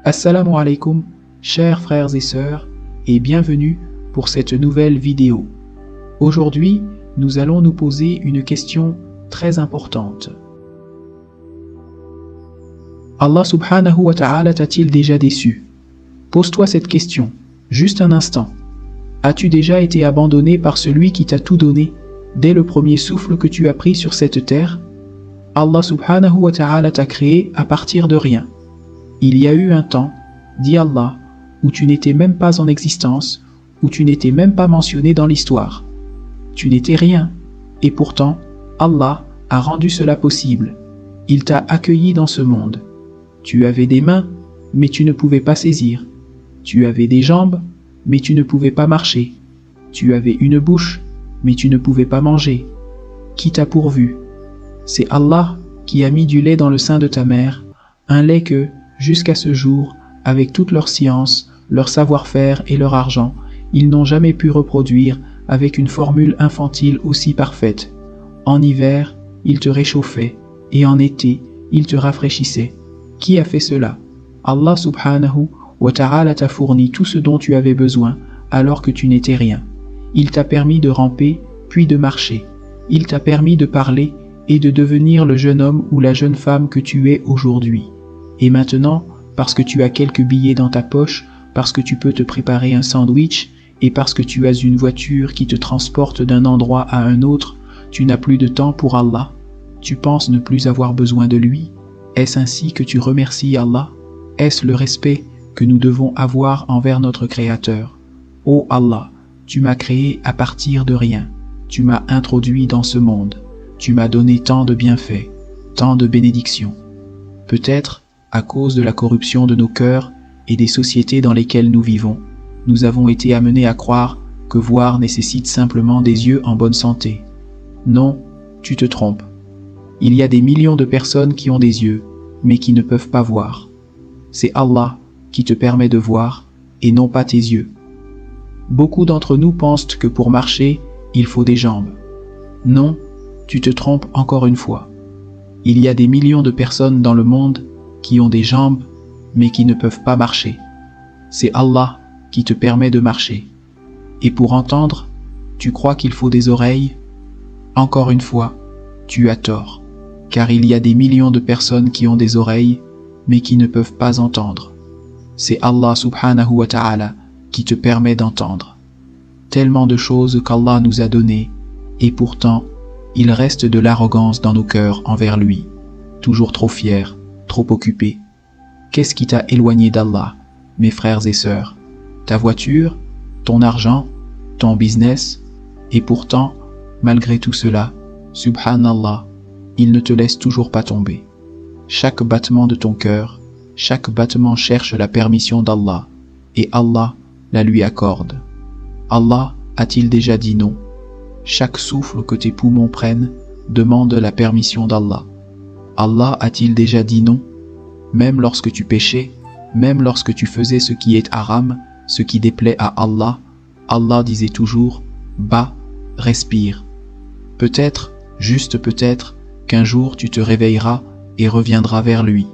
Assalamu alaikum, chers frères et sœurs, et bienvenue pour cette nouvelle vidéo. Aujourd'hui, nous allons nous poser une question très importante. Allah subhanahu wa ta'ala t'a-t-il déjà déçu? Pose-toi cette question, juste un instant. As-tu déjà été abandonné par celui qui t'a tout donné, dès le premier souffle que tu as pris sur cette terre? Allah subhanahu wa ta'ala t'a créé à partir de rien. Il y a eu un temps, dit Allah, où tu n'étais même pas en existence, où tu n'étais même pas mentionné dans l'histoire. Tu n'étais rien, et pourtant, Allah a rendu cela possible. Il t'a accueilli dans ce monde. Tu avais des mains, mais tu ne pouvais pas saisir. Tu avais des jambes, mais tu ne pouvais pas marcher. Tu avais une bouche, mais tu ne pouvais pas manger. Qui t'a pourvu? C'est Allah qui a mis du lait dans le sein de ta mère, un lait que, jusqu'à ce jour, avec toute leur science, leur savoir-faire et leur argent, ils n'ont jamais pu reproduire avec une formule infantile aussi parfaite. En hiver, ils te réchauffaient, et en été, ils te rafraîchissaient. Qui a fait cela? Allah subhanahu wa ta'ala t'a fourni tout ce dont tu avais besoin, alors que tu n'étais rien. Il t'a permis de ramper, puis de marcher. Il t'a permis de parler et de devenir le jeune homme ou la jeune femme que tu es aujourd'hui. Et maintenant, parce que tu as quelques billets dans ta poche, parce que tu peux te préparer un sandwich, et parce que tu as une voiture qui te transporte d'un endroit à un autre, tu n'as plus de temps pour Allah. Tu penses ne plus avoir besoin de lui. Est-ce ainsi que tu remercies Allah? Est-ce le respect que nous devons avoir envers notre Créateur? Ô Allah, tu m'as créé à partir de rien. Tu m'as introduit dans ce monde. Tu m'as donné tant de bienfaits, tant de bénédictions. Peut-être, à cause de la corruption de nos cœurs et des sociétés dans lesquelles nous vivons, nous avons été amenés à croire que voir nécessite simplement des yeux en bonne santé. Non, tu te trompes. Il y a des millions de personnes qui ont des yeux, mais qui ne peuvent pas voir. C'est Allah qui te permet de voir, et non pas tes yeux. Beaucoup d'entre nous pensent que pour marcher, il faut des jambes. Non, tu te trompes encore une fois. Il y a des millions de personnes dans le monde qui ont des jambes, mais qui ne peuvent pas marcher. C'est Allah qui te permet de marcher. Et pour entendre, tu crois qu'il faut des oreilles? Encore une fois, tu as tort, car il y a des millions de personnes qui ont des oreilles, mais qui ne peuvent pas entendre. C'est Allah subhanahu wa ta'ala qui te permet d'entendre. Tellement de choses qu'Allah nous a données, et pourtant, il reste de l'arrogance dans nos cœurs envers lui, toujours trop fiers, trop occupés. Qu'est-ce qui t'a éloigné d'Allah, mes frères et sœurs? Ta voiture, ton argent, ton business, et pourtant, malgré tout cela, subhanallah, il ne te laisse toujours pas tomber. Chaque battement de ton cœur, chaque battement cherche la permission d'Allah, et Allah la lui accorde. Allah a-t-il déjà dit non? Chaque souffle que tes poumons prennent demande la permission d'Allah. Allah a-t-il déjà dit non? Même lorsque tu péchais, même lorsque tu faisais ce qui est haram, ce qui déplaît à Allah, Allah disait toujours « Bah, respire ». Peut-être, juste peut-être, qu'un jour tu te réveilleras et reviendras vers lui.